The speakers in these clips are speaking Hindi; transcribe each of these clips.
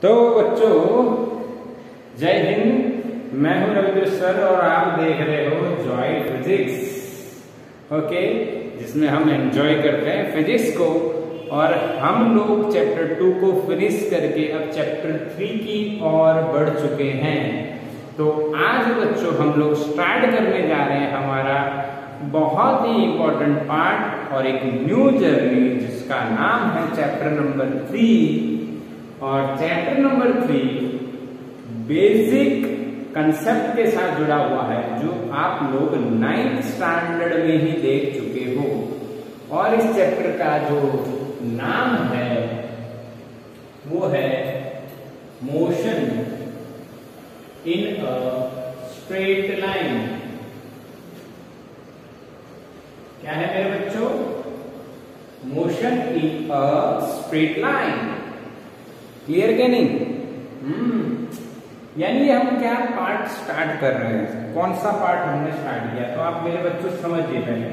तो बच्चों जय हिंद, मैं हूं रविंद्र सर और आप देख रहे हो जॉय फिजिक्स। ओके, जिसमें हम एंजॉय करते हैं फिजिक्स को और हम लोग चैप्टर 2 को फिनिश करके अब चैप्टर 3 की ओर बढ़ चुके हैं। तो आज बच्चों हम लोग स्टार्ट करने जा रहे हैं हमारा बहुत ही इंपॉर्टेंट पार्ट और एक न्यू जर्नी जिसका नाम है चैप्टर नंबर 3। और चैप्टर नंबर 3 बेसिक कंसेप्ट के साथ जुड़ा हुआ है जो आप लोग 9th स्टैंडर्ड में ही देख चुके हो। और इस चैप्टर का जो नाम है वो है motion in a straight line. क्या है मेरे बच्चों? Motion in a straight line. Clear क्या नहीं? यानी हम क्या पार्ट स्टार्ट कर रहे हैं, कौन सा पार्ट हमने स्टार्ट किया? तो आप मेरे बच्चों समझिए पहले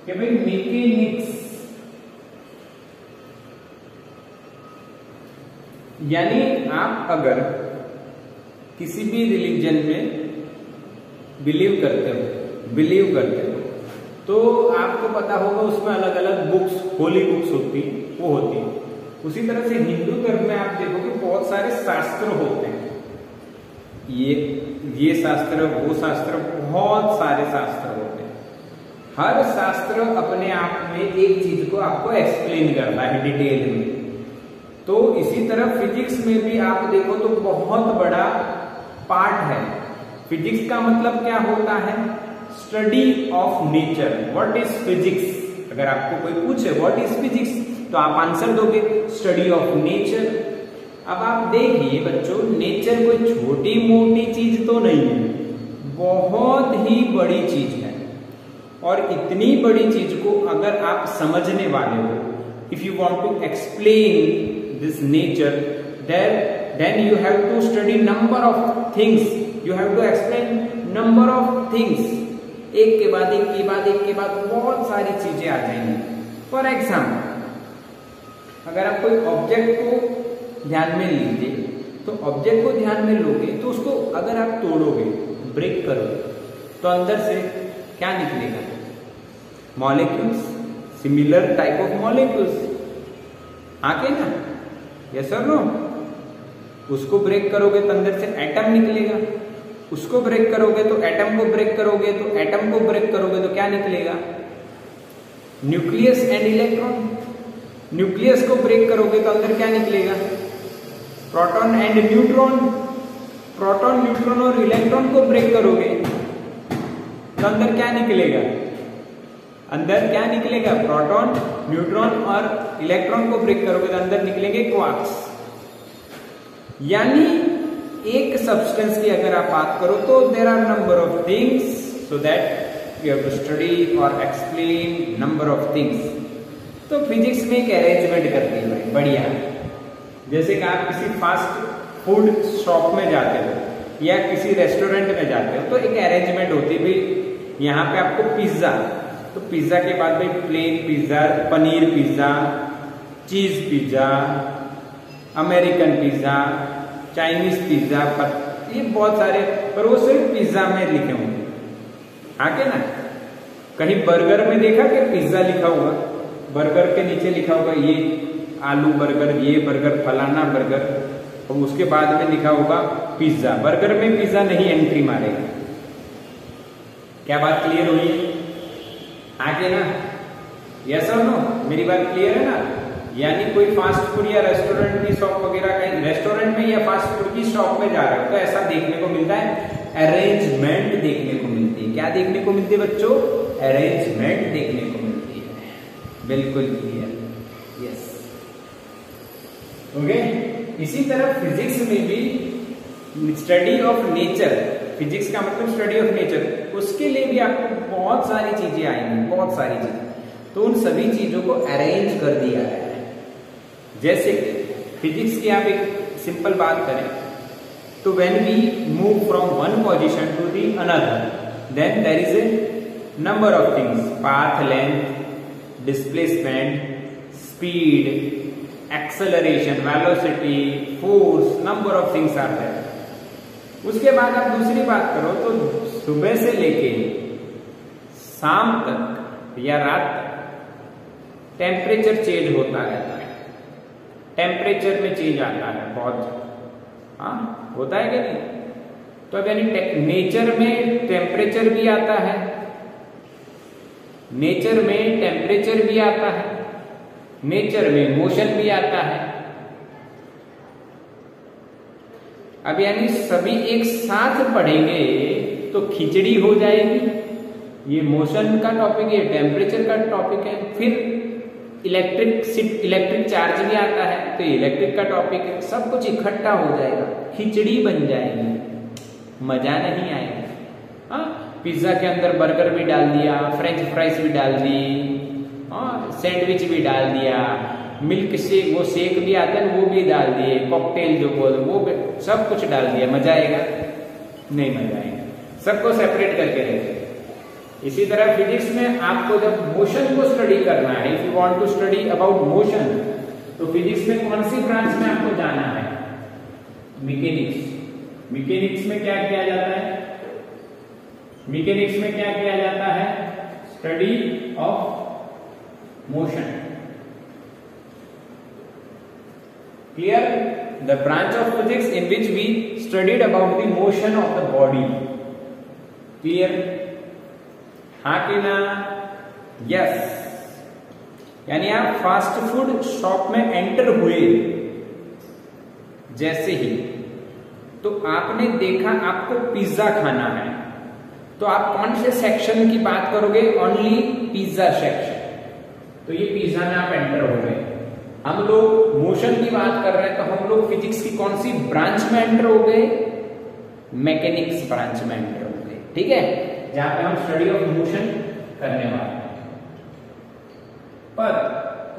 कि भाई मैकेनिक्स यानी आप अगर किसी भी रिलीजन में बिलीव करते हो तो आपको पता होगा उसमें अलग अलग बुक्स, होली बुक्स होती है। उसी तरह से हिंदू धर्म में आप देखोगे बहुत सारे शास्त्र होते हैं, ये शास्त्र, वो शास्त्र, बहुत सारे शास्त्र होते हैं। हर शास्त्र अपने आप में एक चीज को आपको एक्सप्लेन करता है डिटेल में। तो इसी तरह फिजिक्स में भी आप देखो तो बहुत बड़ा पार्ट है। फिजिक्स का मतलब क्या होता है? Study of nature. What is physics? अगर आपको कोई पूछे व्हाट इज फिजिक्स तो आप आंसर दोगे स्टडी ऑफ नेचर। अब आप देखिए बच्चों, नेचर कोई छोटी मोटी चीज तो नहीं है, बहुत ही बड़ी चीज है। और इतनी बड़ी चीज को अगर आप समझने वाले हो, if you want to explain this nature, then you have to study number of things, you have to explain number of things. एक के बाद बहुत सारी चीजें आ जाएंगी। फॉर एग्जाम्पल, अगर आप कोई ऑब्जेक्ट को ध्यान में लीजिए तो ऑब्जेक्ट को ध्यान में लोगे तो उसको अगर आप तोड़ोगे, ब्रेक करोगे तो अंदर से क्या निकलेगा? Molecules, similar type of molecules आके ना, यस और नो? उसको ब्रेक करोगे तो अंदर से एटम निकलेगा, उसको ब्रेक करोगे तो एटम को ब्रेक करोगे तो एटम को ब्रेक करोगे तो क्या निकलेगा? Nucleus and electron. न्यूक्लियस को ब्रेक करोगे तो अंदर क्या निकलेगा? Proton and neutron. Proton, neutron और इलेक्ट्रॉन को ब्रेक करोगे तो अंदर क्या निकलेगा? अंदर क्या निकलेगा? प्रोटॉन, न्यूट्रॉन और इलेक्ट्रॉन को ब्रेक करोगे तो अंदर निकलेंगे क्वार्क्स। यानी एक सब्सटेंस की अगर आप बात करो तो there are number of things, so that you have to study और एक्सप्लेन नंबर ऑफ थिंग्स। तो फिजिक्स में एक अरेंजमेंट करती है भाई, बढ़िया। जैसे कि आप किसी फास्ट फूड शॉप में जाते हो या किसी रेस्टोरेंट में जाते हो तो एक अरेंजमेंट होती है भाई, यहाँ पे आपको पिज्जा, तो पिज्जा के बाद भाई plain pizza, paneer pizza, cheese pizza, American pizza, Chinese pizza, ये बहुत सारे, पर वो सिर्फ पिज्जा में लिखे होंगे। आगे ना कहीं बर्गर में देखा कि पिज्जा लिखा हुआ, बर्गर के नीचे लिखा होगा ये आलू बर्गर, ये बर्गर, फलाना बर्गर, और उसके बाद में लिखा होगा पिज्जा। बर्गर में पिज्जा नहीं एंट्री मारेगा। क्या बात क्लियर हुई? आगे ना, यस और नो? मेरी बात क्लियर है ना? यानी कोई फास्ट फूड या रेस्टोरेंट की शॉप वगैरह, कहीं रेस्टोरेंट में या फास्ट फूड की शॉप में जा रहे हो तो ऐसा देखने को मिलता है, अरेंजमेंट देखने को मिलती है। क्या देखने को मिलती है बच्चों? अरेंजमेंट देखने को मिलती है। बिल्कुल क्लियर, यस। ओके, इसी तरह फिजिक्स में भी स्टडी ऑफ नेचर, फिजिक्स का मतलब स्टडी ऑफ नेचर, उसके लिए भी आपको बहुत सारी चीजें आएंगी, बहुत सारी चीजें। तो उन सभी चीजों को अरेंज कर दिया गया है। जैसे फिजिक्स की आप एक सिंपल बात करें तो when we move from one position to the another, then there is a number of things, path length, displacement, speed acceleration, velocity, force, number of things are there. उसके बाद आप दूसरी बात करो तो सुबह से लेके शाम तक या रात तक टेम्परेचर चेंज होता रहता है, टेम्परेचर में चेंज आता है बहुत, हाँ होता है कि नहीं? तो अब यानी नेचर में टेम्परेचर भी आता है, नेचर में टेम्परेचर भी आता है, नेचर में मोशन भी आता है। अब यानी सभी एक साथ पढ़ेंगे तो खिचड़ी हो जाएगी। ये मोशन का टॉपिक है, टेम्परेचर का टॉपिक है, फिर इलेक्ट्रिक चार्ज भी आता है तो इलेक्ट्रिक का टॉपिक है, सब कुछ इकट्ठा हो जाएगा, खिचड़ी बन जाएगी, मजा नहीं आएगा। हाँ, पिज्जा के अंदर बर्गर भी डाल दिया, फ्रेंच फ्राइज भी डाल दी, और सैंडविच भी डाल दिया, मिल्क शेक, वो शेक भी आता है वो भी डाल दिए, कॉकटेल जो बोल वो सब कुछ डाल दिया, मजा आएगा? नहीं मजा आएगा, सबको सेपरेट करके रखें। इसी तरह फिजिक्स में आपको जब मोशन को स्टडी करना है, if you want to study about motion, तो फिजिक्स में कौन सी ब्रांच में आपको जाना है? मैकेनिक्स। मैकेनिक्स में क्या किया जाता है? मैकेनिक्स में क्या किया जाता है? Study of motion. Clear? The branch of physics in which we studied about the motion of the body. Clear? हाँ कि ना? यस। यानी आप फास्ट फूड शॉप में एंटर हुए जैसे ही तो आपने देखा आपको पिज्जा खाना है, तो आप कौन से सेक्शन की बात करोगे? Only pizza section. तो ये पिज्जा में आप एंटर हो गए। हम लोग मोशन की बात कर रहे हैं तो हम लोग फिजिक्स की कौन सी ब्रांच में एंटर हो गए? मैकेनिक्स ब्रांच में एंटर हो गए। ठीक है, जहां पे हम स्टडी ऑफ मोशन करने वाले हैं। पर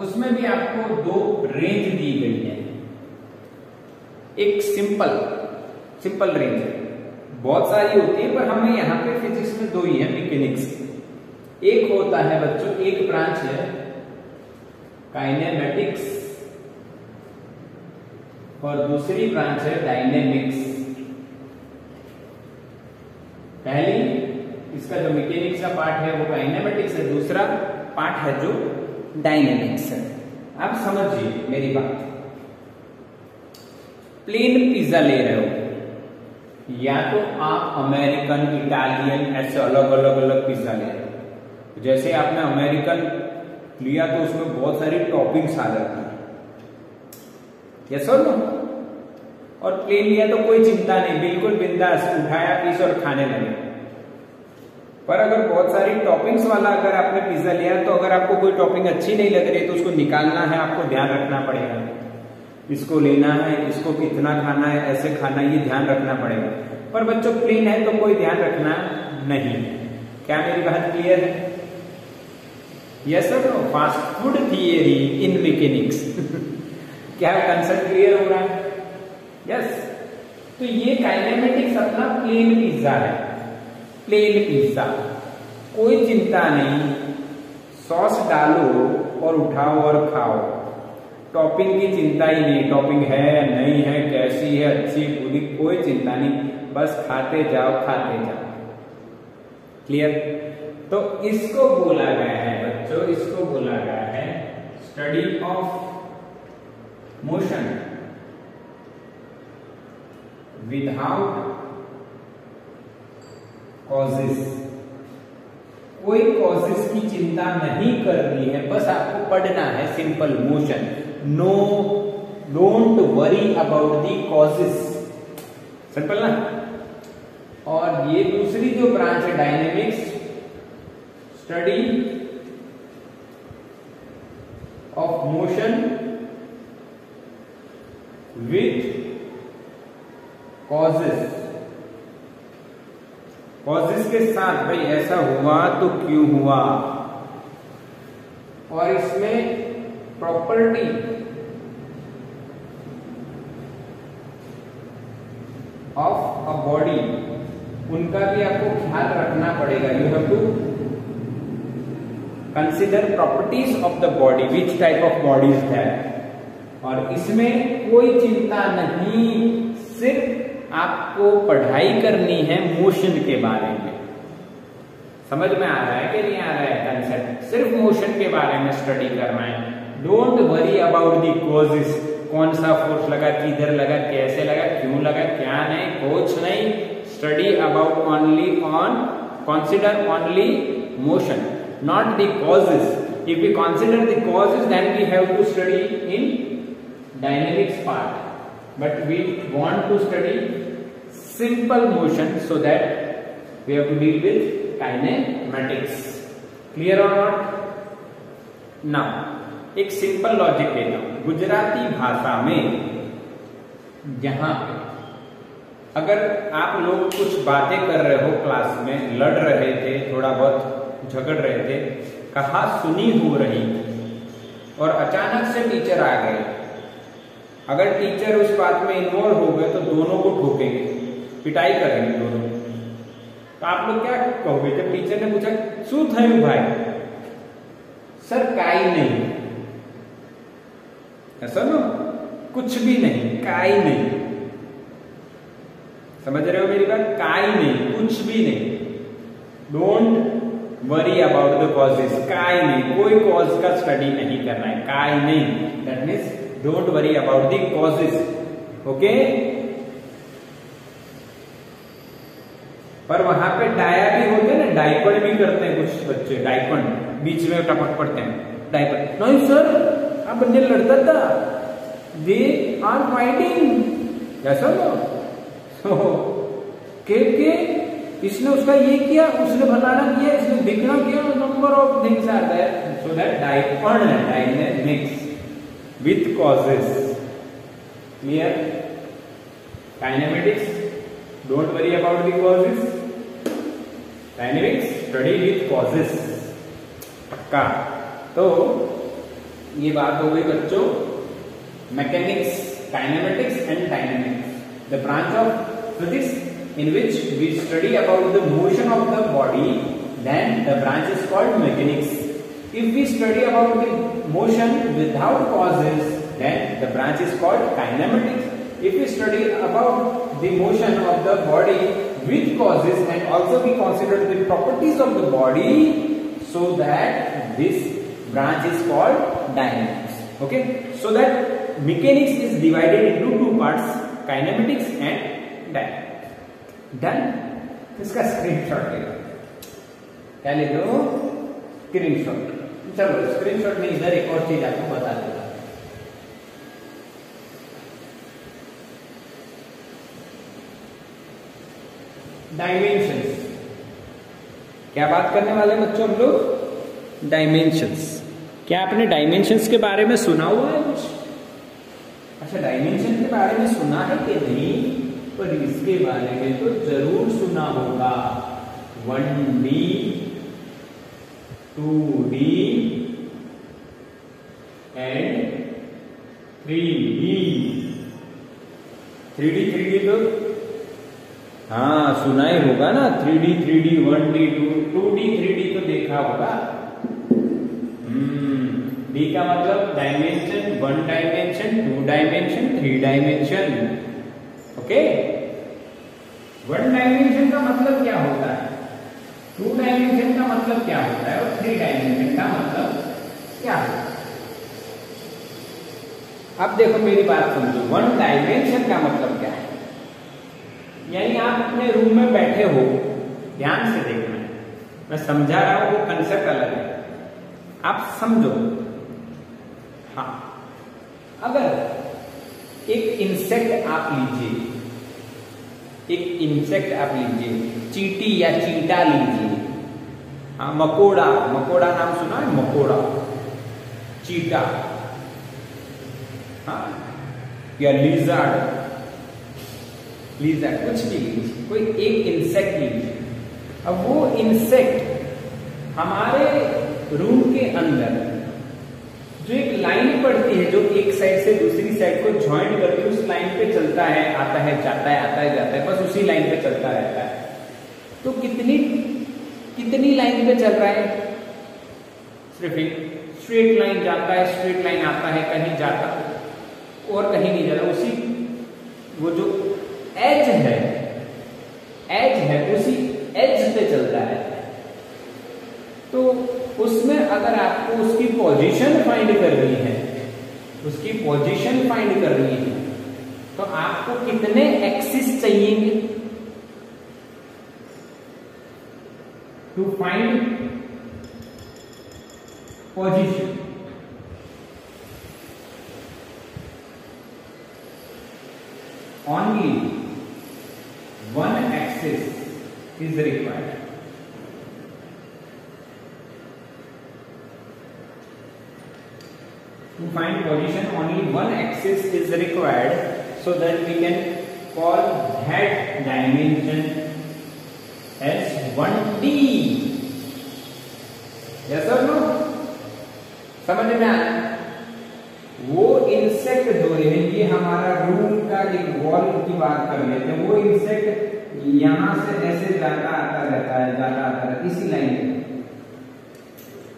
उसमें भी आपको दो रेंज दी गई है। एक सिंपल रेंज है, बहुत सारी होती है पर हमें यहाँ पे फिजिक्स में दो ही है मैकेनिक्स। एक होता है बच्चों, एक ब्रांच है काइनेमेटिक्स और दूसरी ब्रांच है डायनेमिक्स। पहली इसका जो मैकेनिक्स का पार्ट है वो काइनेमेटिक्स है, दूसरा पार्ट है जो डायनेमिक्स है। आप समझिए मेरी बात। प्लेन पिज्जा ले रहे हो, या तो आप अमेरिकन, इटालियन, ऐसे अलग अलग पिज्जा ले रहे हो। जैसे आपने अमेरिकन लिया तो उसमें बहुत सारी टॉपिंग्स आ जाती है, यस और नो? और प्लेन लिया तो कोई चिंता नहीं, बिल्कुल बिंदास उठाया पीस और खाने लगे। पर अगर बहुत सारी टॉपिंग्स वाला अगर आपने पिज्जा लिया तो अगर आपको कोई टॉपिंग अच्छी नहीं लग रही तो उसको निकालना है, आपको ध्यान रखना पड़ेगा। इसको लेना है, इसको कितना खाना है, ऐसे खाना है, ये ध्यान रखना पड़ेगा। पर बच्चों प्लेन है तो कोई ध्यान रखना नहीं। क्या मेरी बात क्लियर है? यस और no? Fast food theory in mechanics. क्या कंसेप्ट क्लियर हो रहा है? यस। तो ये काइनेमेटिक्स अपना प्लेन पिज्जा है, प्लेन पिज्जा, कोई चिंता नहीं, सॉस डालो और उठाओ और खाओ, टॉपिंग की चिंता ही नहीं। टॉपिंग है नहीं है, कैसी है, अच्छी बुरी, कोई चिंता नहीं, बस खाते जाओ खाते जाओ। क्लियर? तो इसको बोला गया है बच्चों, इसको बोला गया है study of motion without causes. कोई कॉजेस की चिंता नहीं करनी है, बस आपको पढ़ना है simple motion. No, don't worry about the causes. Simple ना? और ये दूसरी जो ब्रांच है dynamics, study of motion with causes. Causes के साथ, भाई ऐसा हुआ तो क्यों हुआ, और इसमें प्रॉपर्टी ऑफ अ बॉडी, उनका भी आपको ख्याल रखना पड़ेगा। You have to consider properties of the body, which type of body is that, और इसमें कोई चिंता नहीं, सिर्फ आपको पढ़ाई करनी है मोशन के बारे में। समझ में आ रहा है कि नहीं आ रहा है कंसेप्ट? सिर्फ मोशन के बारे में स्टडी करना है। Don't worry about the causes, कौन सा फोर्स लगा, किधर लगा, कैसे लगा, क्यों लगा, क्या नहीं, कुछ नहीं। Study about only on, consider only motion, not the causes. If we consider the causes, then we have to study in dynamics part, but we want to study simple motion so that we have to deal with kinematics. Clear or not? Now एक सिंपल लॉजिक देता हूं गुजराती भाषा में। यहां अगर आप लोग कुछ बातें कर रहे हो, क्लास में लड़ रहे थे, थोड़ा बहुत झगड़ रहे थे, कहा सुनी हो रही और अचानक से टीचर आ गए, अगर टीचर उस बात में इन्वॉल्व हो गए तो दोनों को ठोकेंगे, पिटाई करेंगे दोनों। तो आप लोग क्या कहोगे जब टीचर ने पूछा शू थयु भाई? सर काई नहीं, ऐसा ना, कुछ भी नहीं, काई नहीं। समझ रहे हो मेरी बात? काई नहीं, कुछ भी नहीं। Don't worry about the causes, काई नहीं, कोई कॉज का स्टडी नहीं करना है, काई नहीं, that means don't worry about the causes. Okay, पर वहां पे डाया भी होते हैं ना, डाइपन भी करते हैं कुछ बच्चे, डाइपन बीच में टपक पड़ते हैं, डाइपन। नहीं सर, अब बंदे लड़ता था, दे आर फाइटिंग, ऐसा ना के इसने उसका ये किया, उसने फलाना किया, इसने दिखना किया, number of things are there, so that depend dynamics with causes. Clear? Kinematics don't worry about the causes, dynamics study with causes. पक्का? तो ये बात हो गई बच्चों mechanics, kinematics and dynamics, the branch of physics in which we study about the motion of the body, then the branch is called mechanics. If we study about the motion without causes, then the branch is called kinematics. If we study about the motion of the body with causes and also we consider the properties of the body, so that this branch is called dynamics. Okay, so that mechanics is divided into two parts, kinematics and dynamics. Done? इसका स्क्रीनशॉट ले लो, क्या ले लो? स्क्रीनशॉट। चलो स्क्रीनशॉट में इधर एक और चीज आपको बता दूंगा। डायमेंशंस, क्या बात करने वाले बच्चों हम लोग? डायमेंशंस। क्या आपने डायमेंशंस के बारे में सुना हुआ है कुछ? अच्छा, डायमेंशन के बारे में सुना है कि नहीं? पर इसके बारे में तो जरूर सुना होगा। 1D, 2D and 3D। 3D तो हाँ सुना ही होगा ना, 3D 1D 2D 3D तो देखा होगा। D का मतलब dimension, 1 dimension, 2 dimension, 3 dimension. Okay, 1 dimension का मतलब क्या होता है, 2 डायमेंशन का मतलब क्या होता है और 3 डायमेंशन का मतलब क्या होता है? अब देखो मेरी बात समझो, 1 डायमेंशन का मतलब क्या है? यानी आप अपने रूम में बैठे हो, ध्यान से देखना है, मैं समझा रहा हूं, वो कंसेप्ट अलग है, आप समझो। हाँ, अगर एक इंसेक्ट आप लीजिए, एक इंसेक्ट आप लीजिए, चींटी या चींटा लीजिए, हाँ, मकोड़ा, मकोड़ा नाम सुना है? मकोड़ा, चींटा, हाँ, या लिजर्ड, लिजर्ड, कुछ भी लीजिए, कोई एक इंसेक्ट लीजिए। अब वो इंसेक्ट हमारे रूम के अंदर जो एक लाइन पड़ती है, जो एक साइड से दूसरी साइड को ज्वाइंट करके उस लाइन पे चलता है, आता है, जाता है, आता है, जाता है, बस उसी लाइन पे चलता रहता है। तो कितनी लाइन पे चल रहा है? सिर्फ एक स्ट्रेट लाइन जाता है, स्ट्रेट लाइन आता है, कहीं जाता है। और कहीं नहीं जा रहा, उसी वो जो एज है उसी एज पे चलता है। तो उसमें अगर आपको उसकी पोजीशन फाइंड करनी है, तो आपको कितने एक्सिस चाहिए to find position? Only one axis is required. To find position, only one axis is required, so that we can call that dimension as 1D. Yes or no? समझ में आया? वो इंसेक्ट जो है, ये हमारा रूम का एक वॉल की बात कर लेते हैं, वो इंसेक्ट यहां से ऐसे जाता आता रहता है इसी लाइन में।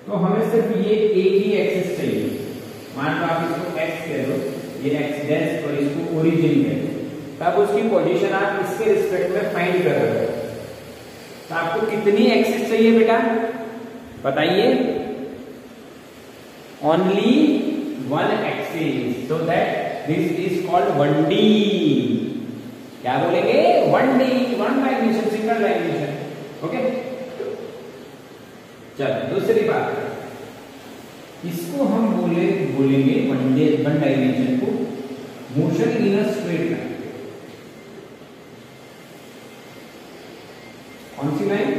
तो हमें सिर्फ ये एक ही एक्सिस चाहिए। मान लो आप इसको एक्स कह दो, ये एक्स डैश, और इसको ओरिजिन कह दो, तब उसकी पोजीशन आप इसके रिस्पेक्ट में फाइंड कर रहे हो। तो आपको कितनी एक्सिस चाहिए बेटा बताइए? Only one axis, so that this is called 1D. क्या बोलेंगे? 1D, one dimension, single dimension. Okay, चलो दूसरी बात, इसको हम बोलेंगे वन डायमेंशन को motion in a straight line. कौन सी लाइन?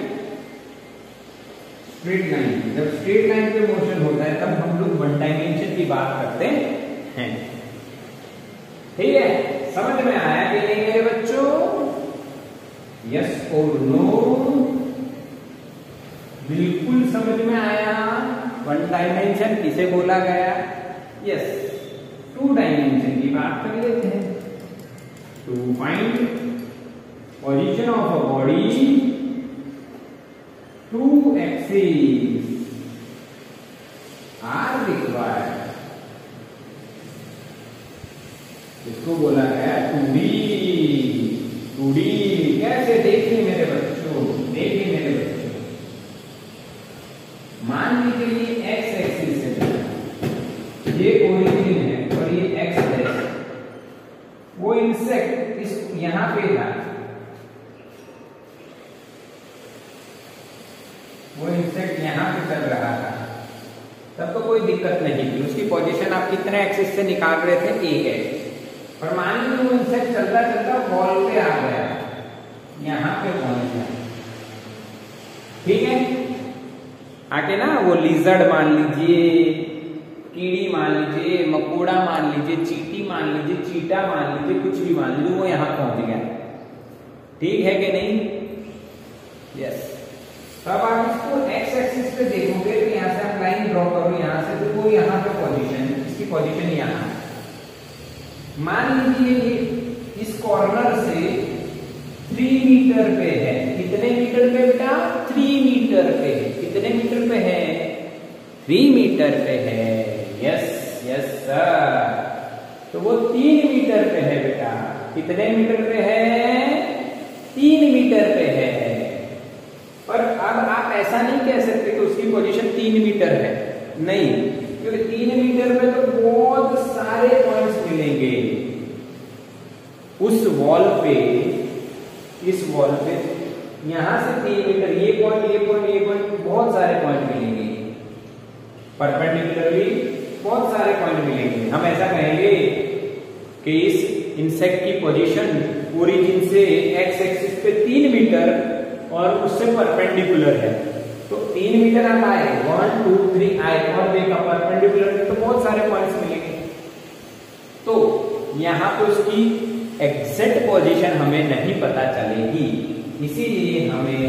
Straight line. जब स्ट्रेट लाइन पे मोशन होता है तब हम लोग वन डायमेंशन की बात करते हैं। ठीक है, समझ में आया कि नहीं मेरे बच्चों? यस और नो? बिल्कुल समझ में आया। वन डायमेंशन किसे बोला गया? यस, टू डायमेंशन की बात कर लेते हैं। To find position of a body, two axes are required. इसको बोला गया 2D। 2D कैसे? देखिए मेरे बच्चों, मान लीजिए ये एक्स एक्सिस है, ये ओरिजिन है और ये एक्स है। वो इंसेक्ट इस यहां पे था, वो इंसेक्ट यहां पे चल रहा था, तब तो कोई दिक्कत नहीं थी। उसकी पोजीशन आप कितने एक्सिस से निकाल रहे थे? एक एक्सिस। पर मान लीजिए वो इंसेक्ट चलता चलता वॉल पे आ गया, यहां पे पहुंच गया, ठीक है? आके ना वो लिजर्ड मान लीजिए, कीड़ी मान लीजिए, मकोड़ा मान लीजिए, चींटी मान लीजिए, चीटा मान लीजिए, कुछ भी मान लीजिए, वो यहां पहुंच गया। ठीक है कि नहीं? यस। तब आप इसको एक्स एक्सिस पे देखोगे तो यहां से हम लाइन ड्रॉ करो यहां से, तो वो यहां पे पोजीशन, इसकी पोजीशन यहां है। मान लीजिए ये इस कॉर्नर से 3 मीटर पे है। कितने मीटर पे बेटा? 3 मीटर पे। कितने मीटर पे है? 3 मीटर पे है। Yes yes sir. तो वो 3 मीटर पे है बेटा। कितने मीटर पे है? 3 मीटर पे है। पर अब आप ऐसा नहीं कह सकते कि उसकी पोजीशन 3 मीटर है, नहीं, क्योंकि 3 मीटर पे तो बहुत सारे पॉइंट्स मिलेंगे उस वॉल पे, इस वॉल पे। यहां से 3 मीटर, ये पॉइंट, बहुत सारे पॉइंट मिलेंगे। परपेंडिकुलरली बहुत सारे पॉइंट मिलेंगे। हम ऐसा कहेंगे कि इस इंसेक्ट की पोजीशन ओरिजिन से एक्स एक्सिस पे 3 मीटर और उससे परपेंडिकुलर है। तो 3 मीटर आप आए, 1 2 3 आए, और देखा परपेंडिकुलर है तो बहुत सारे पॉइंट्स मिलेंगे। तो यहां पे उसकी एग्जैक्ट पोजीशन हमें नहीं पता चलेगी, इसीलिए हमें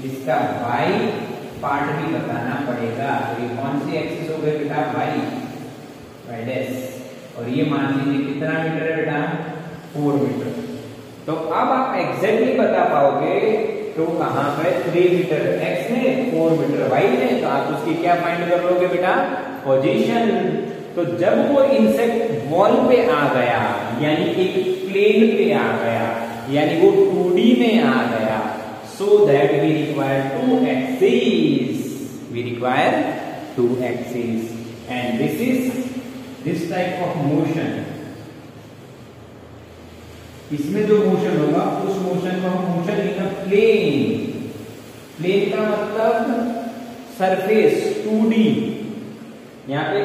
इसका वाई पार्ट भी बताना पड़ेगा। तो ये कौन सी एक्सिस हो गई बेटा? Y dash. और ये मान लीजिए कितना मीटर है बेटा? 4 मीटर। तो अब आप एग्जैक्टली बता पाओगे तो कहां पे 3 मीटर एक्स में, 4 मीटर वाई में, तो आप उसकी क्या फाइंड कर लोगे बेटा? पोजीशन। तो जब वो इंसेक्ट वॉल पे आ गया, यानी एक प्लेन पे आ गया, यानी वो 2D में आ गया, so that we require two axes. We require two axes, and this type of motion. इसमें जो मोशन होगा उस मोशन को हम मोशन इन प्लेन, प्लेन का मतलब सरफेस 2D। यहाँ पे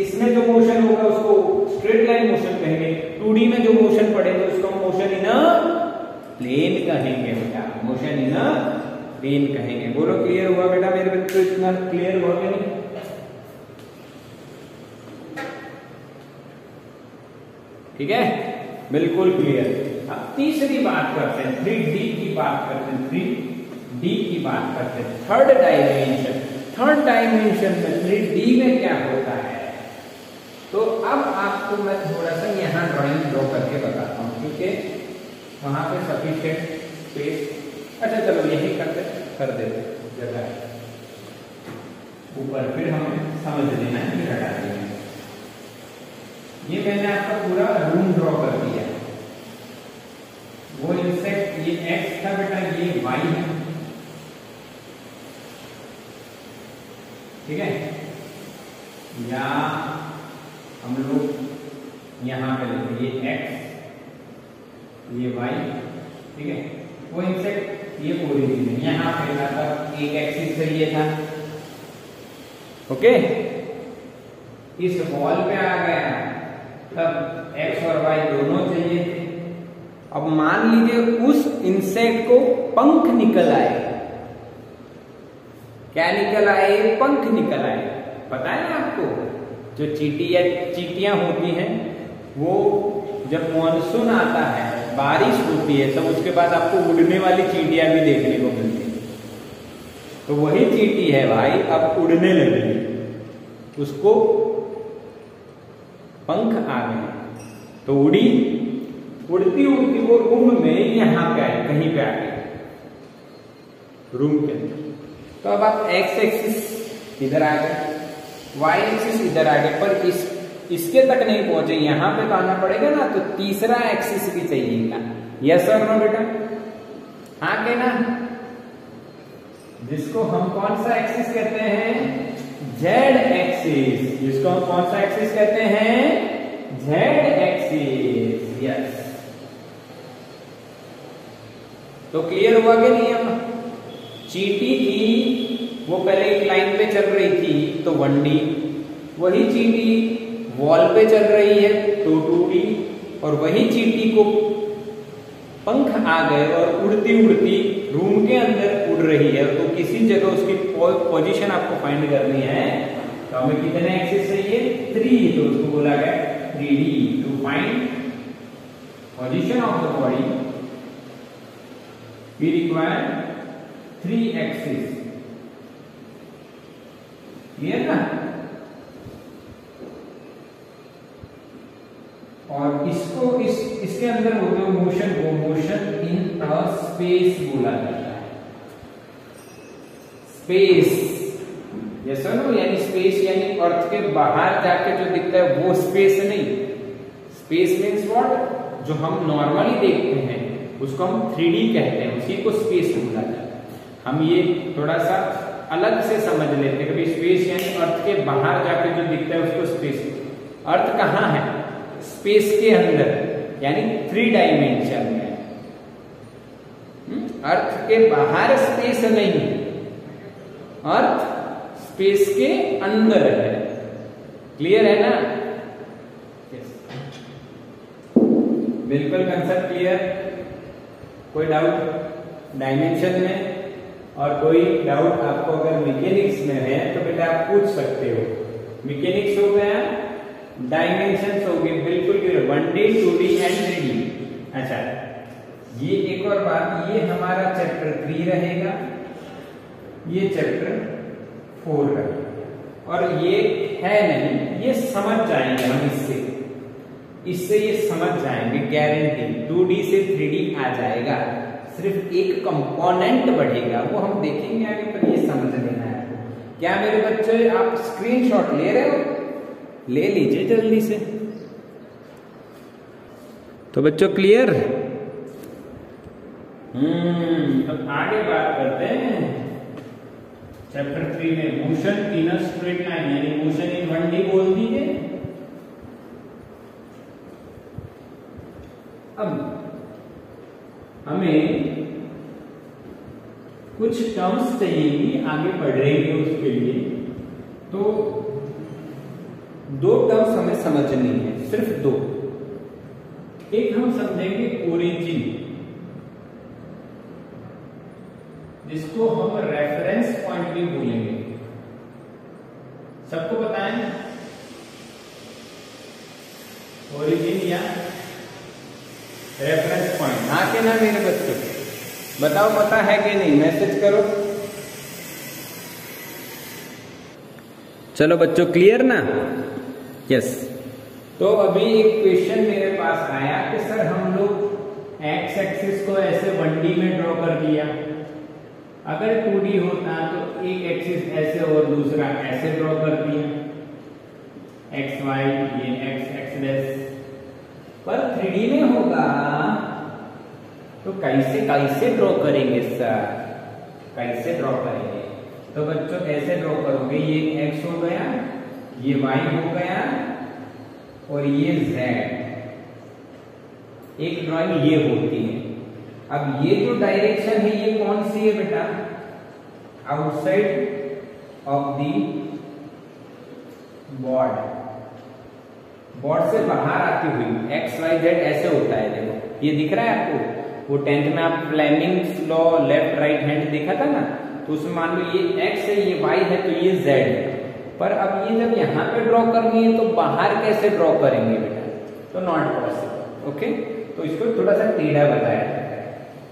इसमें जो मोशन होगा उसको स्ट्रेट लाइन मोशन कहेंगे, 2D में जो मोशन पड़ेगा उसको मोशन इन प्लेन कहेंगे बेटा, मोशन इन प्लेन कहेंगे। बोलो क्लियर हुआ बेटा मेरे बच्चों, इतना क्लियर हुआ कि नहीं? ठीक है, बिल्कुल क्लियर। अब तीसरी बात करते हैं, 3D की बात करते हैं, 3D की बात करते हैं, थर्ड डायमेंशन। थर्ड डायमेंशन में 3D में क्या होता है, तो अब आपको मैं थोड़ा सा यहाँ ड्राइंग ड्रॉ करके बताता हूँ, ठीक है? वहां पे सफिशिएंट स्पेस, अच्छा चलो यही कर देते जगह ऊपर, फिर हमें समझ लेना है कि हटा देंगे। ये मैंने आपका पूरा रूम ड्रॉ कर दिया, वो इंसेक्ट ये एक्स था बेटा, ये वाई है, ठीक है? या हम लोग यहाँ पे लेते, ये एक्स, ये वाई, ठीक है? वो इंसेक्ट ये ओरिजिन है, यहाँ पे मतलब एक एक्सिस से ये था, ओके? इस वॉल पे आ गया, तब एक्स और वाई दोनों चाहिए थे। अब मान लीजिए उस इंसेक्ट को पंख निकल आए, क्या निकल आए? पंख निकल आए। पता है ना आपको, जो चींटियां होती हैं, वो जब मॉनसून आता है, बारिश होती है, तब उसके बाद आपको उड़ने वाली चींटियां भी देखने को मिलती है। तो वही चींटी है भाई, अब उड़ने लगी, उसको पंख आ गए, तो उड़ी, उड़ती उड़ती वो रूम में यहाँ पे आई, कहीं पे आ गई रूम के अंदर। तो अब आप एक्स एक्सिस इधर आ गए, वाई एक्सिस इधर आ गए, पर इसके तक नहीं पहुंचे, यहां पे तो आना पड़ेगा ना, तो तीसरा एक्सिस भी चाहिएगा। यस और नो बेटा? हाँ के ना? जिसको हम कौन सा एक्सिस कहते हैं? Z axis. जिसको हम कौन सा एक्सिस कहते हैं? Z axis. यस, तो क्लियर हुआ कि नहीं? अब चींटी थी, वो पहले एक लाइन पे चल रही थी तो 1D, वही चींटी वॉल पे चल रही है तो 2D, और वही चींटी को पंख आ गए और उड़ती उड़ती रूम के अंदर उड़ रही है, तो किसी जगह उसकी पोजीशन आपको फाइंड करनी है, तो हमें कितने एक्सिस चाहिए? 3, तो उसको बोला गया 3D। To find position of the body we require 3 axis. Clear ना? और इसको इसके अंदर होते हुए मोशन को मोशन इन अ स्पेस बोला जाता है। स्पेस, यस और नो? यानी स्पेस यानी अर्थ के बाहर जाके जो दिखता है वो स्पेस नहीं। Space means what? जो हम नॉर्मली देखते हैं उसको हम 3D कहते हैं, उसी को स्पेस बोला जाता है। हम ये थोड़ा सा अलग से समझ लेते हैं, कभी स्पेस यानी अर्थ के बाहर जाके जो दिखता है उसको स्पेस। अर्थ कहाँ है? स्पेस के अंदर, यानी 3 डायमेंशन में। अर्थ के बाहर स्पेस नहीं, अर्थ स्पेस के अंदर है। क्लियर है ना? बिल्कुल कंसेप्ट क्लियर। कोई डाउट डायमेंशन में? और कोई डाउट आपको अगर मैकेनिक्स में है तो बेटा आप पूछ सकते हो। मैकेनिक्स हो गया, डायमेंशंस हो गए, बिल्कुल clear. 1D 2D and 3D। अच्छा, ये एक और बात, ये हमारा चैप्टर 3 रहेगा, ये चैप्टर 4 रहेगा, और ये है नहीं, ये समझ जाएंगे हम इससे ये समझ जाएंगे, गारंटी। 2D से 3D आ जाएगा, सिर्फ एक कंपोनेंट बढ़ेगा, वो हम देखेंगे आगे, पर ये समझ लेना है। क्या मेरे बच्चे आप स्क्रीनशॉट ले रहे हो? ले लीजिए जल्दी से। तो बच्चों क्लियर? तो आगे बात करते हैं चैप्टर 3 में motion in a straight line, यानी मोशन इन 1D बोल दीजिए। अब हमें कुछ टर्म्स चाहिए, आगे बढ़ेंगे उसके लिए। तो 2 टर्म्स हमें समझनी है, सिर्फ 2। एक हम समझेंगे ओरिजिन, जिसको हम रेफरेंस पॉइंट भी बोलेंगे। सबको पता है ओरिजिन या रेफरेंस पॉइंट? हाँ के ना मेरे बच्चों, बताओ पता है कि नहीं, मैसेज करो। चलो बच्चों क्लियर ना? यस। तो अभी एक क्वेश्चन मेरे पास आया कि सर हम लोग एक्स एक्सिस को ऐसे 1D में ड्रॉ कर दिया, अगर 2D होता तो एक एक्सिस ऐसे और दूसरा ऐसे ड्रॉ कर दिया, एक्स वाई, ये एक्स एक्स डैश। पर 3D में होगा तो कैसे ड्रॉ करेंगे सर? कैसे ड्रॉ करेंगे? तो बच्चों ऐसे ड्रॉ करोगे, ये एक्स हो गया, ये वाई हो गया और ये जेड। एक ड्राइंग ये होती है। अब ये जो डायरेक्शन है ये कौन सी है बेटा? आउटसाइड ऑफ दी बोर्ड से बाहर आती हुई एक्स वाई जेड ऐसे होता है। देखो ये दिख रहा है आपको, वो 10th में आप Fleming's law left right hand देखा था ना, तो उसमें मान लो ये एक्स है, ये वाई है, तो ये जेड है। पर अब ये जब यहाँ पे ड्रॉ करनी है तो बाहर कैसे ड्रॉ करेंगे बेटा? तो नॉट पॉसिबल। ओके, तो इसको थोड़ा सा टेढ़ा बताया जाता है।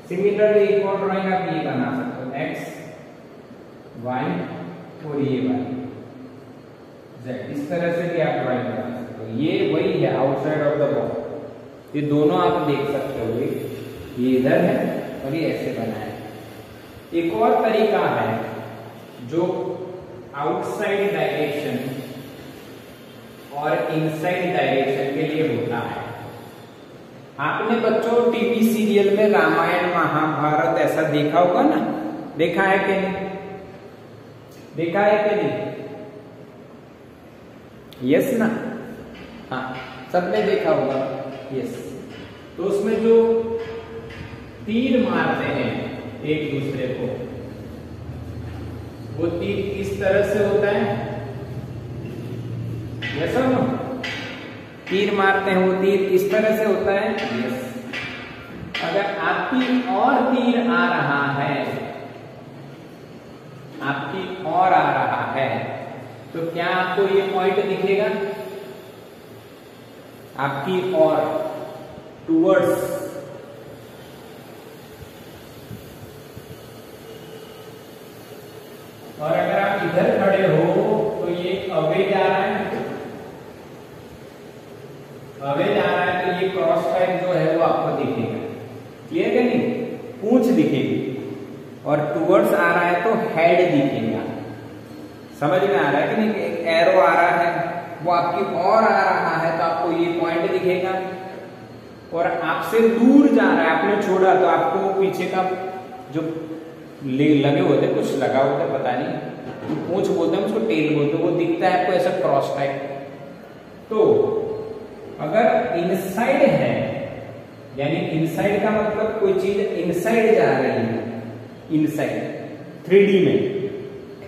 सिमिलरली एक और ड्राइंग आप ये बना सकते हो, एक्स वाई और ये वाई जेड, इस तरह से भी आप ड्राइंग बना सकते हो। ये वही है आउटसाइड ऑफ द बॉक्स। ये दोनों आप देख सकते हो, ये इधर है और ये ऐसे बना है। एक और तरीका है जो आउटसाइड डायरेक्शन और इनसाइड डायरेक्शन के लिए होता है। आपने बच्चों टीवी सीरियल में रामायण महाभारत ऐसा देखा होगा ना? देखा है कि नहीं? देखा है कि नहीं? यस ना? हाँ, सबने देखा होगा। यस। तो उसमें जो तीर मारते हैं एक दूसरे को, वो तीर किस तरह से होता है? यस और नो? तीर मारते हैं वो तीर इस तरह से होता है। यस। अगर आपकी और तीर आ रहा है, आपकी और आ रहा है, तो क्या आपको ये पॉइंट दिखेगा? आपकी और टूवर्ड्स, और अगर आप इधर खड़े हो तो ये अवे जा रहा है, अवे जा रहा है, तो ये क्रॉस टाइप जो है वो आपको दिखेगा। क्लियर है नहीं? पूंछ दिखेगी। और टूवर्ड्स आ रहा है तो हेड दिखेगा। समझ में आ रहा है कि नहीं? एक एरो आ रहा है, वो आपकी और आ रहा है तो आपको ये पॉइंट दिखेगा। और आपसे दूर जा रहा है, आपने छोड़ा तो आपको पीछे का जो लगे होते, कुछ लगा होता है पता नहीं, पूंछ बोलते हैं उसको, टेल बोलते हैं, वो दिखता है आपको ऐसा क्रॉस टाइप। तो अगर इनसाइड है, यानी इनसाइड का मतलब कोई चीज इनसाइड जा रही है, इनसाइड 3D में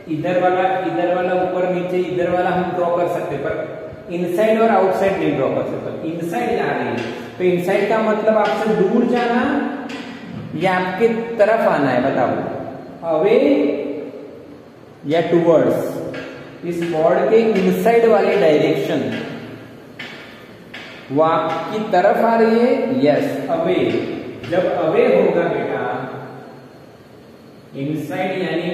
इधर वाला ऊपर नीचे, इधर वाला हम ड्रॉ कर सकते, पर इनसाइड और आउटसाइड नहीं ड्रॉ कर सकते। इनसाइड जा रही है तो इनसाइड का मतलब आपसे दूर जाना या आपके तरफ आना है? बताओ, अवे या टूवर्ड्स? इस बोर्ड के इनसाइड वाली डायरेक्शन वो आपकी तरफ आ रही है। Yes, away. जब अवे होगा बेटा, इनसाइड यानी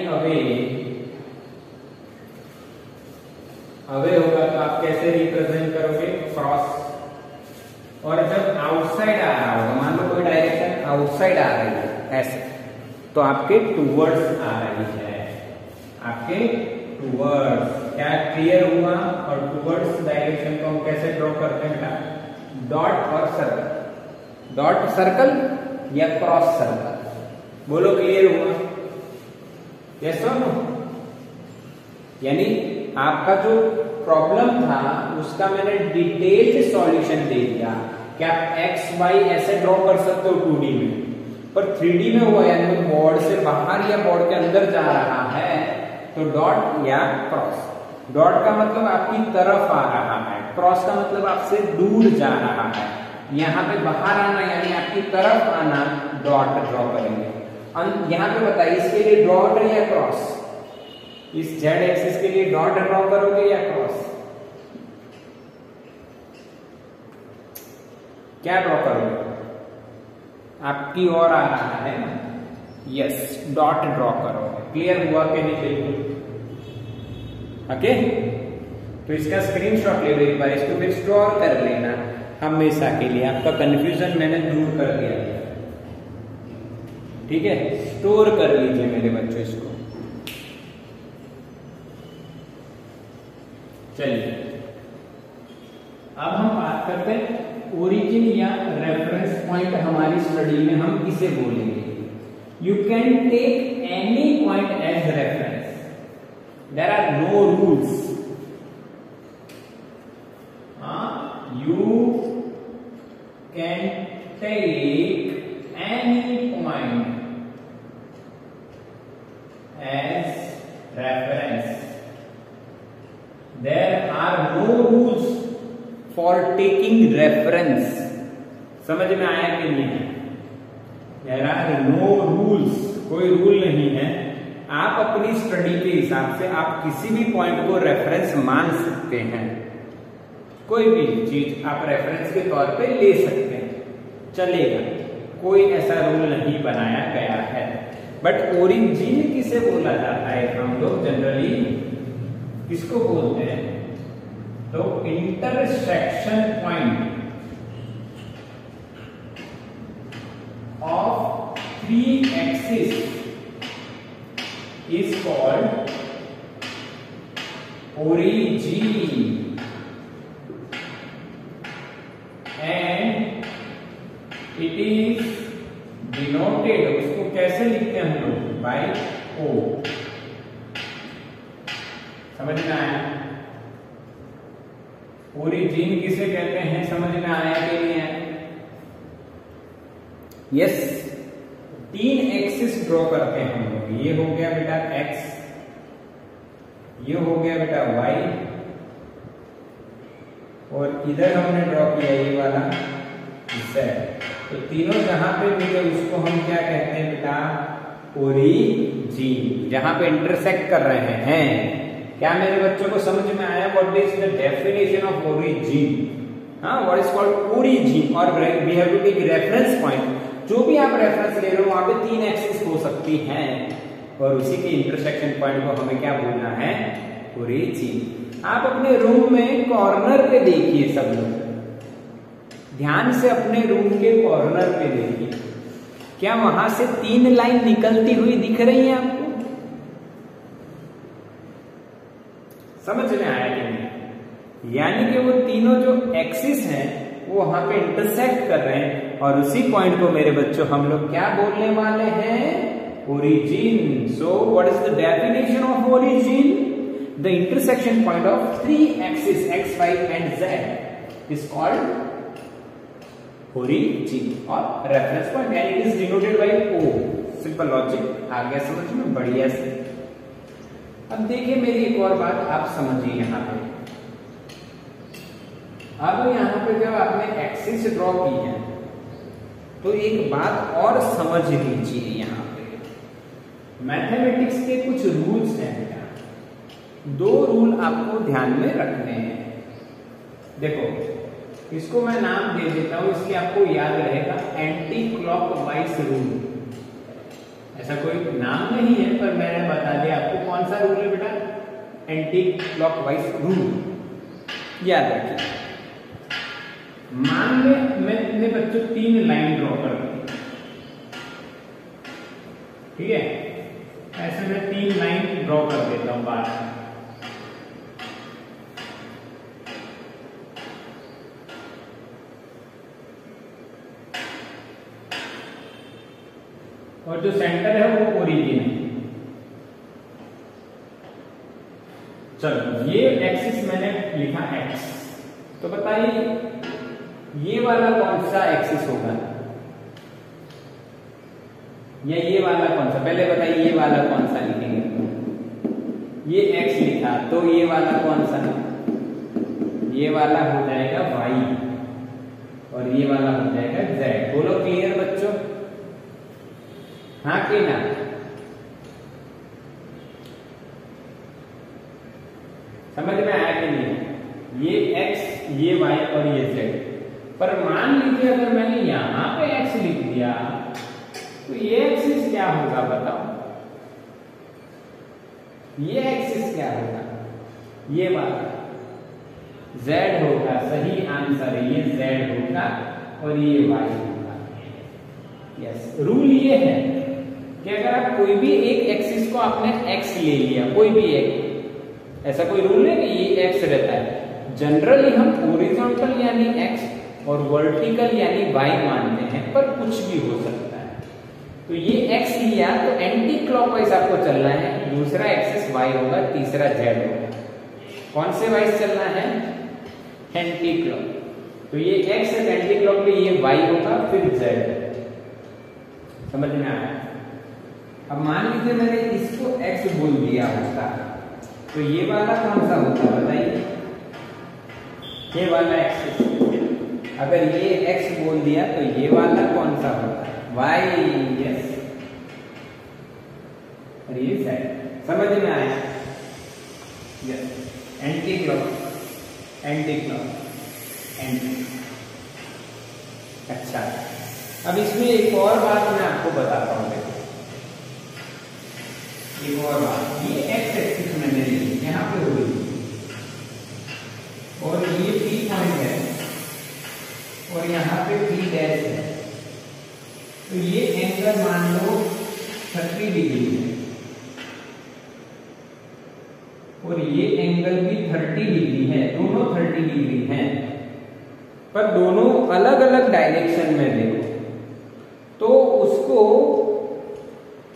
अवे होगा तो आप कैसे रिप्रेजेंट करोगे? क्रॉस। और जब आउटसाइड आ रहा होगा, मान लो कोई डायरेक्शन आउटसाइड आ रही है ऐसे, तो आपके टूवर्ड्स आ रही है, आपके टुवर्ड्स। क्या क्लियर हुआ? और टुवर्ड्स डायरेक्शन को हम कैसे ड्रॉ करते हैं बेटा? डॉट और सर्कल, डॉट सर्कल या क्रॉस सर्कल, बोलो क्लियर हुआ? यस और नो? यानी आपका जो प्रॉब्लम था उसका मैंने डिटेल्ड सॉल्यूशन दे दिया। क्या आप एक्स वाई ऐसे ड्रॉ कर सकते हो 2D में, पर 3D में हुआ यानी बोर्ड से बाहर या बोर्ड के अंदर जा रहा है तो डॉट या क्रॉस। डॉट का मतलब आपकी तरफ आ रहा है, क्रॉस का मतलब आपसे दूर जा रहा है। यहाँ पे बाहर आना यानी आपकी तरफ आना, डॉट ड्रॉ करेंगे। यहाँ पे बताइए इसके लिए डॉट या क्रॉस? इस जेड एक्सिस के लिए डॉट ड्रॉ करोगे या क्रॉस? क्या ड्रॉ करोगे? आपकी ओर आ रहा है ना, यस, डॉट ड्रॉ करोगे। क्लियर हुआ कि नहीं? बिल्कुल ओके। तो इसका स्क्रीनशॉट ले लो एक बार, इसको फिर स्टोर कर लेना हमेशा के लिए। आपका कंफ्यूजन मैंने दूर कर दिया, ठीक है? स्टोर कर लीजिए मेरे बच्चों इसको। चलिए अब हम बात करते हैं ओरिजिन या रेफरेंस पॉइंट। हमारी स्टडी में हम किसे बोलेंगे? You can take any point as reference, there are no rules. You can take any point as reference. There are no rules for taking reference. समझ में आया कि नहीं है? There are no rules, कोई रूल नहीं है। आप अपनी स्टडी के हिसाब से आप किसी भी पॉइंट को रेफरेंस मान सकते हैं। कोई भी चीज आप रेफरेंस के तौर पे ले सकते हैं, चलेगा, कोई ऐसा रूल नहीं बनाया गया है। बट ओरिजिन किसे बोला जाता है? हम लोग जनरली किसको बोलते हैं? तो intersection point of 3 axis is called origin. And it is denoted, उसको कैसे लिखते हैं हम लोग? बाय ओ। समझ में आया? ओरिजिन किसे कहते हैं? समझ में आया कि नहीं आया? यस, 3 एक्सिस ड्रॉ करते हैं हम लोग। ये हो गया बेटा एक्स, ये हो गया बेटा वाई, और इधर हमने ड्रॉ किया ये वाला जेड। तो तीनों जहां पे मिले उसको हम क्या कहते हैं बेटा? ओरिजिन। जहां पे इंटरसेक्ट कर रहे हैं। क्या मेरे बच्चों को समझ में आया? What is the definition of origin? हाँ, व्हाट इज कॉल्ड ओरिजिन। और we have to take reference point. जो भी आप रेफरेंस ले रहे हो वहां पे 3 एक्सिस हो सकती हैं, और उसी के इंटरसेक्शन पॉइंट को हमें क्या बोलना है? ओरिजिन। आप अपने रूम में कॉर्नर पे देखिए, सब लोग ध्यान से अपने रूम के कॉर्नर पे देखिए। क्या वहां से 3 लाइन निकलती हुई दिख रही है आपको? समझ में आया कि नहीं? यानी कि वो तीनों जो एक्सिस हैं वो वहां पे इंटरसेक्ट कर रहे हैं, और उसी पॉइंट को मेरे बच्चों हम लोग क्या बोलने वाले हैं? Origin. So what is the definition of origin? The intersection point of 3 axes x, y and z is called origin or reference point, and it is denoted by O. Simple logic, आ गया समझ में? बढ़िया से। अब देखिए मेरी एक और बात आप समझिए यहाँ पे। अब यहाँ पे जब आपने एक्सिस ड्रॉ की है तो एक बात और समझ लीजिए। यहाँ पे मैथमेटिक्स के कुछ रूल्स हैं। 2 रूल आपको ध्यान में रखने हैं। देखो, इसको मैं नाम दे देता हूं, इसलिए आपको याद रहेगा एंटी क्लॉकवाइज रूल। ऐसा कोई नाम नहीं है, पर मैंने बता दिया आपको कौन सा रूल है बेटा? Anti clockwise rule. याद रखिए। मान ले मैं अपने बच्चों 3 लाइन ड्रॉ कर दूं, ठीक है? ऐसे मैं 3 लाइन ड्रॉ कर देता हूं बाहर। और जो सेंटर है वो ओरिजिन है। चलो ये एक्सिस मैंने लिखा एक्स, तो बताइए ये वाला कौन सा एक्सिस होगा या ये वाला कौन सा, पहले बताइए ये वाला कौन सा लिखेंगे। ये एक्स लिखा तो ये वाला कौन सा, ये वाला हो जाएगा वाई और ये वाला हो जाएगा जेड। बोलो क्लियर बच्चों, हाँ कि ना? समझ में आया कि नहीं? ये x, ये y और ये z। पर मान लीजिए अगर मैंने यहां पे x लिख दिया तो ये एक्सिस क्या होगा बताओ? ये एक्सिस क्या होगा? ये वाला z होगा, सही आंसर है, ये z होगा और ये y होगा। यस, रूल ये है कि अगर आप कोई भी एक एक्सिस को आपने x ले लिया, कोई भी एक, ऐसा कोई रूल है कि ये x रहता है। जनरली हम हॉरिजॉन्टल यानी x और वर्टिकल यानी y मानते हैं, पर कुछ भी हो सकता है। तो ये x लिया तो एंटी क्लॉकवाइज आपको चलना है, दूसरा एक्सिस y होगा, तीसरा z होगा। कौन से वाइज चलना है? Anti clock. तो ये x है एंटी क्लॉक में, ये y होगा फिर z। समझ में आया? अब मान लीजिए मैंने इसको x बोल दिया होता तो ये वाला कौन सा होता बताइए? ये वाला एक्सिस। अगर ये x बोल दिया तो ये वाला कौन सा होता? y। यस, और ये z। समझ में आया? Yes, anti clock, anti clock, anti. अच्छा, अब इसमें एक और बात मैं आपको बताता हूँ। देखो एक और बात, ये एक्स एक्सिस मैंने ली यहाँ पे हो गई और ये P पॉइंट है और यहाँ पे P डैश है, तो ये एंगल मान लो 30 डिग्री है और ये एंगल भी 30 डिग्री है, दोनों 30 डिग्री हैं, पर दोनों अलग अलग डायरेक्शन में देखो। तो उसको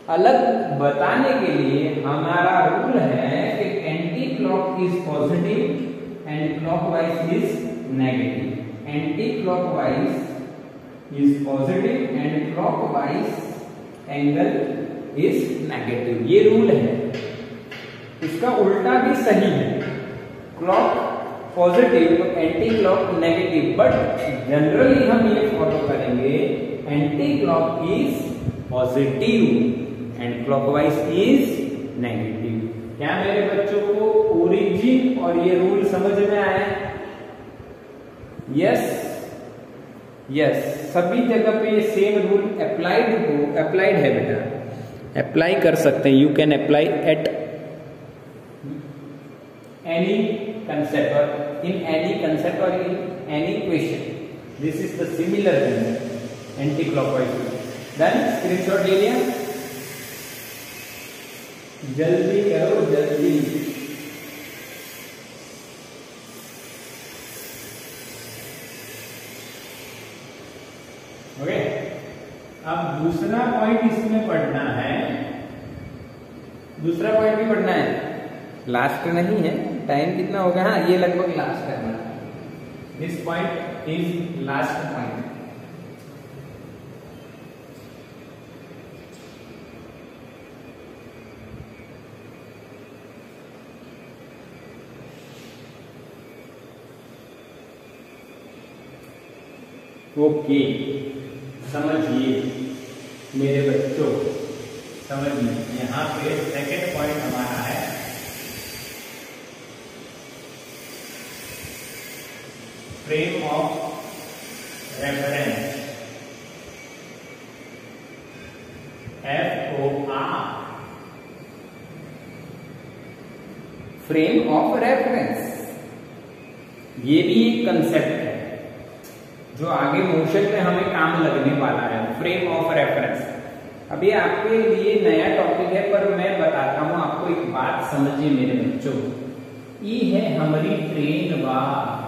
अलग बताने के लिए हमारा रूल है कि anti clock is positive and clockwise is negative. Anti clockwise is positive and clockwise angle is negative. ये रूल है, इसका उल्टा भी सही है। क्लॉक पॉजिटिव तो anti clock negative, but generally हम ये फॉलो करेंगे anti clock is positive and clockwise is negative. क्या मेरे बच्चों को ओरिजिन और ये रूल समझ में आया? यस, यस, सभी जगह पे ये सेम रूल अप्लाइड है बेटा, अप्लाई कर सकते हैं। You can apply at any concept or in any concept or in any question. This is the similar anti-clockwise. Then screenshot ले लिया, जल्दी करो जल्दी। ओके, अब दूसरा पॉइंट इसमें पढ़ना है, दूसरा पॉइंट भी पढ़ना है, लास्ट नहीं है। टाइम कितना हो गया? हाँ, ये लगभग लास्ट करना है। This point is last point. Okay, समझिए मेरे बच्चों, समझिए यहां पे सेकेंड पॉइंट हमारा है frame of reference, FOR, frame of reference. ये भी एक कंसेप्ट है जो आगे मोशन में हमें काम लगने वाला है, फ्रेम ऑफ रेफरेंस। अभी आपके लिए नया टॉपिक है, पर मैं बताता हूं आपको एक बात, समझिए मेरे बच्चों। ये है हमारी ट्रेन, वाह,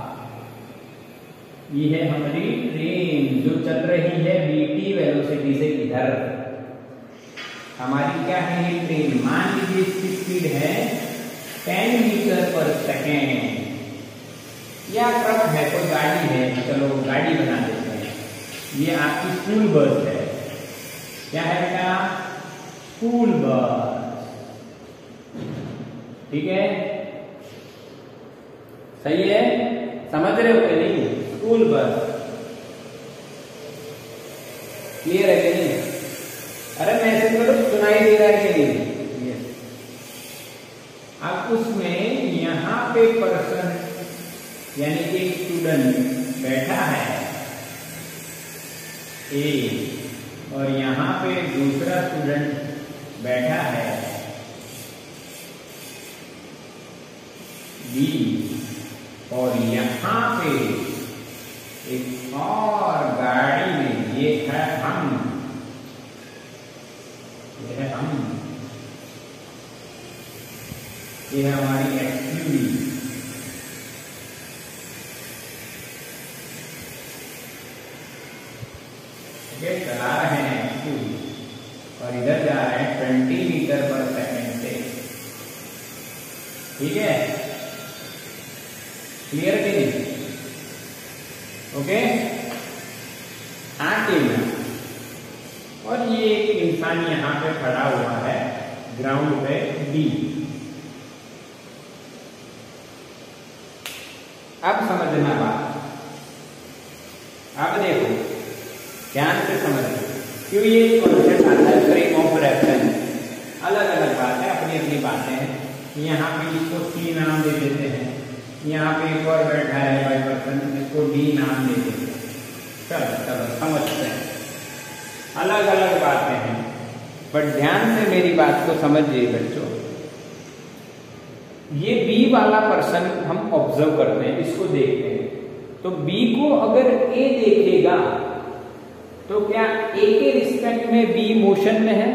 ये है हमारी ट्रेन जो चल रही है VT वेलोसिटी से इधर, हमारी क्या है ये ट्रेन, मान लीजिए इसकी स्पीड है 10 मीटर पर सेकेंड, या ट्रक है, कोई गाड़ी है, चलो गाड़ी बना देते हैं, ये आपकी स्कूल बस है, क्या है बेटा, स्कूल बस, ठीक है, सही है, समझ रहे हो कि नहीं, स्कूल बस, क्लियर है कि नहीं, अरे मैसेज करो सुनाई दे रहा है कि नहीं, अब उसमें यहां पे पर्सन यानी कि स्टूडेंट बैठा है ए, और यहां पे दूसरा स्टूडेंट बैठा है बी, और यहां पे एक और गाड़ी में ये है हम, ये है हम, ये है हमारी एक्सयूवी, चला रहे हैं एक्सयूवी, और इधर जा रहे हैं 20 मीटर पर सेकेंड से, ठीक है, क्लियर कि नहीं, ओके, आगे में, और ये एक इंसान यहां पे खड़ा हुआ है ग्राउंड पे बी, अब समझना बात, अब देखो ध्यान से समझिए, क्यों ये कॉन्सेप्ट आता है फ्रेम ऑफ रेफरेंस, अलग अलग बात है, अपनी अपनी बातें हैं, यहाँ पे इसको सी नाम दे देते हैं, यहाँ पे एक और बैठा है बाई पर्सन, इसको डी नाम दे देते हैं, चलो चलो समझते हैं, अलग अलग बातें हैं, बट ध्यान से मेरी बात को समझिए बच्चों, ये बी वाला पर्सन हम ऑब्जर्व करते हैं, इसको देखते हैं, तो बी को अगर ए देखेगा तो क्या ए के रिस्पेक्ट में बी मोशन में है,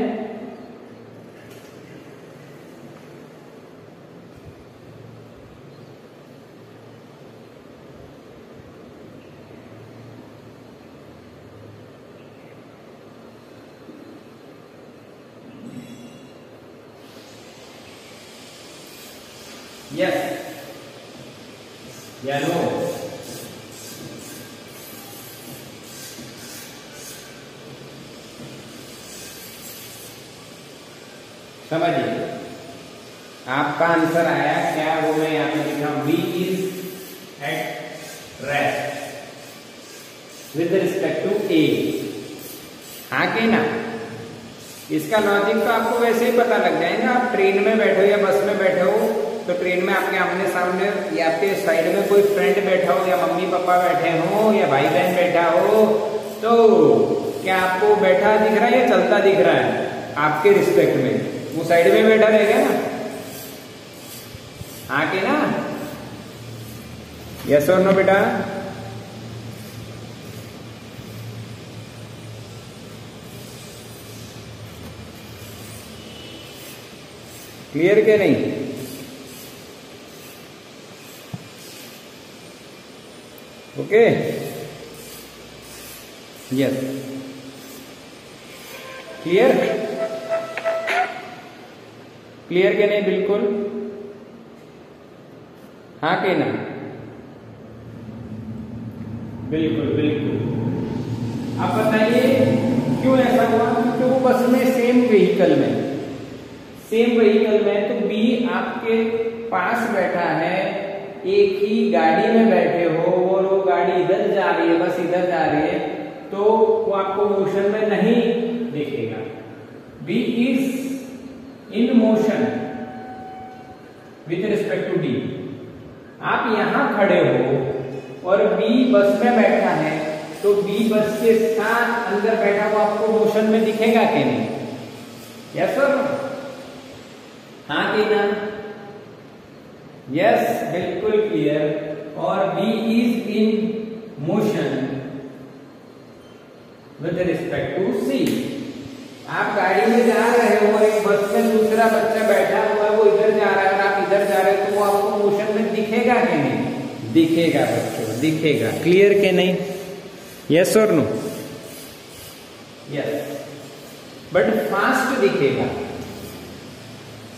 यस या नो, समझिए आपका आंसर आया क्या, वो मैं यहाँ पे लिखा हूं, B is at rest with respect to A, हाँ के ना, इसका लॉजिक तो आपको वैसे ही पता लग जाएगा, आप ट्रेन में बैठे हो या बस में बैठे हो, तो ट्रेन में आपके आमने सामने या आपके साइड में कोई फ्रेंड बैठा हो, या मम्मी पापा बैठे हो, या भाई बहन बैठा हो, तो क्या आपको बैठा दिख रहा है या चलता दिख रहा है, आपके रिस्पेक्ट में वो साइड में बैठा रहेगा ना, हाँ के ना, यस और नो बेटा, क्लियर के नहीं, ओके, यस, क्लियर, क्लियर के नहीं, बिल्कुल, हाँ के ना, बिल्कुल बिल्कुल, आप बताइए क्यों ऐसा हुआ, क्योंकि वो बस में सेम व्हीकल में, तो बी आपके पास बैठा है, एक ही गाड़ी में बैठे हो, और वो गाड़ी इधर जा रही है, बस इधर जा रही है, तो वो आपको मोशन में नहीं दिखेगा, B is in motion with respect to D, आप यहां खड़े हो और बी बस में बैठा है, तो बी बस के साथ अंदर बैठा हुआ आपको मोशन में दिखेगा कि नहीं, यस सर, हाँ कि ना, यस, बिल्कुल क्लियर, और B is in motion with respect to C, आप गाड़ी में जा रहे हो और एक बस में दूसरा बच्चा बैठा हुआ है, वो इधर जा रहा है और आप इधर जा रहे हो, तो वो आपको मोशन में दिखेगा कि नहीं, दिखेगा बच्चों, दिखेगा, क्लियर के नहीं, यस और नो, यस, बट फास्ट दिखेगा।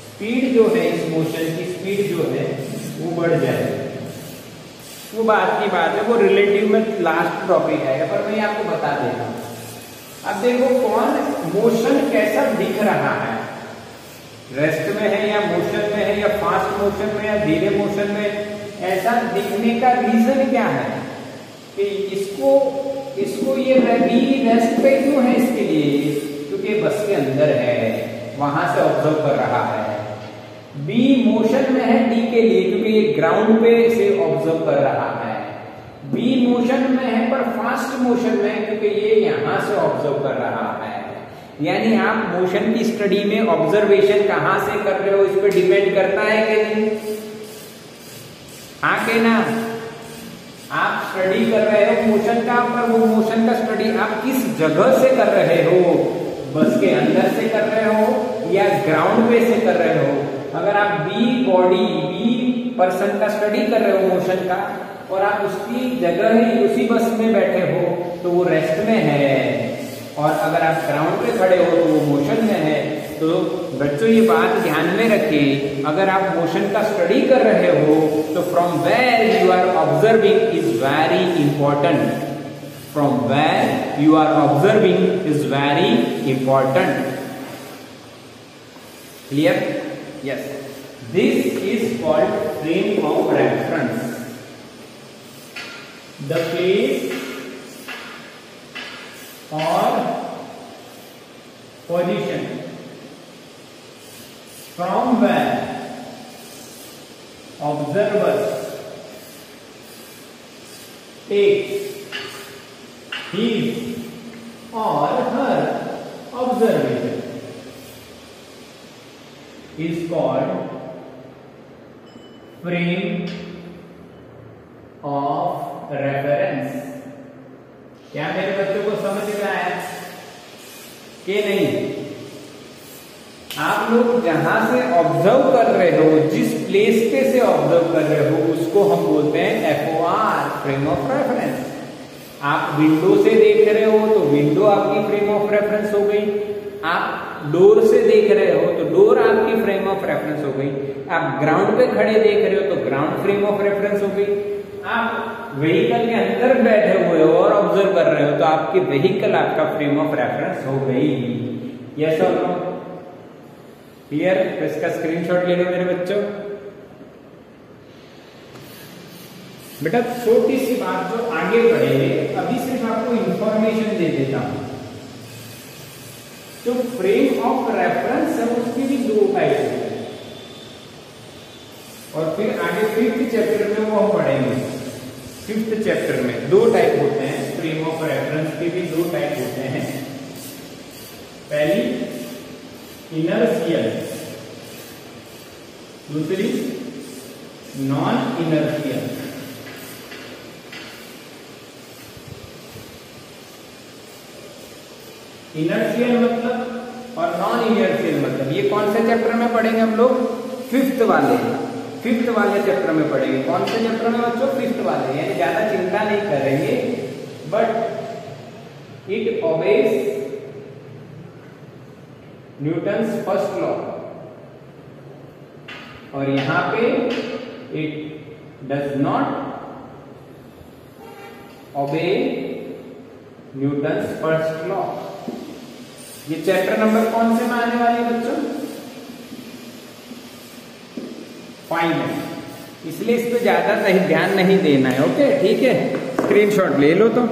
स्पीड जो है, इस मोशन की स्पीड जो है वो बढ़ जाएगी। वो बात की बात है, वो रिलेटिव में लास्ट टॉपिक है, पर मैं आपको बता देता हूं। अब देखो कौन मोशन कैसा दिख रहा है, रेस्ट में है या मोशन में है या फास्ट मोशन में या धीरे मोशन में, ऐसा दिखने का रीजन क्या है कि इसको ये बी रेस्ट पे क्यों है, इसके लिए क्योंकि बस के अंदर है, वहां से ऑब्जर्व कर रहा है। बी मोशन में है डी के लिए क्योंकि ये ग्राउंड पे से ऑब्जर्व कर रहा है। बी मोशन में है पर फास्ट मोशन में है क्योंकि ये यहां से ऑब्जर्व कर रहा है। यानी आप मोशन की स्टडी में ऑब्जर्वेशन कहां से कर रहे हो इस पे डिपेंड करता है कि नहीं? हाँ के ना? आप स्टडी कर रहे हो मोशन का, पर वो मोशन का स्टडी आप किस जगह से कर रहे हो? बस के अंदर से कर रहे हो या ग्राउंड पे से कर रहे हो? अगर आप बी पर्सन का स्टडी कर रहे हो मोशन का, और आप उसकी जगह ही उसी बस में बैठे हो तो वो रेस्ट में है, और अगर आप ग्राउंड पे खड़े हो तो वो मोशन में है। तो बच्चों ये बात ध्यान में रखिए, अगर आप मोशन का स्टडी कर रहे हो तो from where you are observing is very important. From where you are observing is very important. Clear? Yes, this is called frame of reference. The place or position from where observers takes his or her observation is called frame of reference। क्या मेरे बच्चों को समझ में आया कि नहीं? आप लोग जहां से ऑब्जर्व कर रहे हो, जिस प्लेस पे से ऑब्जर्व कर रहे हो, उसको हम बोलते हैं FOR, फ्रेम ऑफ रेफरेंस। आप विंडो से देख रहे हो तो विंडो आपकी फ्रेम ऑफ रेफरेंस हो गई। आप डोर से देख रहे हो तो डोर आपकी फ्रेम ऑफ रेफरेंस हो गई। आप ग्राउंड पे खड़े देख रहे हो तो ग्राउंड फ्रेम ऑफ रेफरेंस हो गई। आप व्हीकल के अंदर बैठे हुए हो और ऑब्जर्व कर रहे हो तो आपकी व्हीकल आपका फ्रेम ऑफ रेफरेंस हो गई। यस और नो? क्लियर? तो इसका स्क्रीनशॉट ले लो मेरे बच्चों। बेटा छोटी सी बात जो आगे बढ़ेगी, अभी सिर्फ आपको इंफॉर्मेशन दे देता हूं। जो फ्रेम ऑफ रेफरेंस है उसकी भी दो टाइप है, और फिर आगे 5th चैप्टर में वो हम पढ़ेंगे। 5th चैप्टर में दो टाइप होते हैं, फ्रेम ऑफ रेफरेंस के भी दो टाइप होते हैं। पहली इनर्शियल, दूसरी नॉन इनर्शियल। इनर्शियल मतलब और नॉन इनर्शियल मतलब, ये कौन से चैप्टर में पढ़ेंगे हम लोग? 5th वाले चैप्टर में पढ़ेंगे। कौन से चैप्टर में बच्चों? 5th वाले। यानी ज्यादा चिंता नहीं करेंगे, but it obeys Newton's first law, और यहां पे it does not obey Newton's first law. ये चैप्टर नंबर कौन से में आने वाले बच्चों? 5 में, इसलिए इस पे ज्यादा ध्यान नहीं देना है। ओके, ठीक है, स्क्रीनशॉट ले लो तो।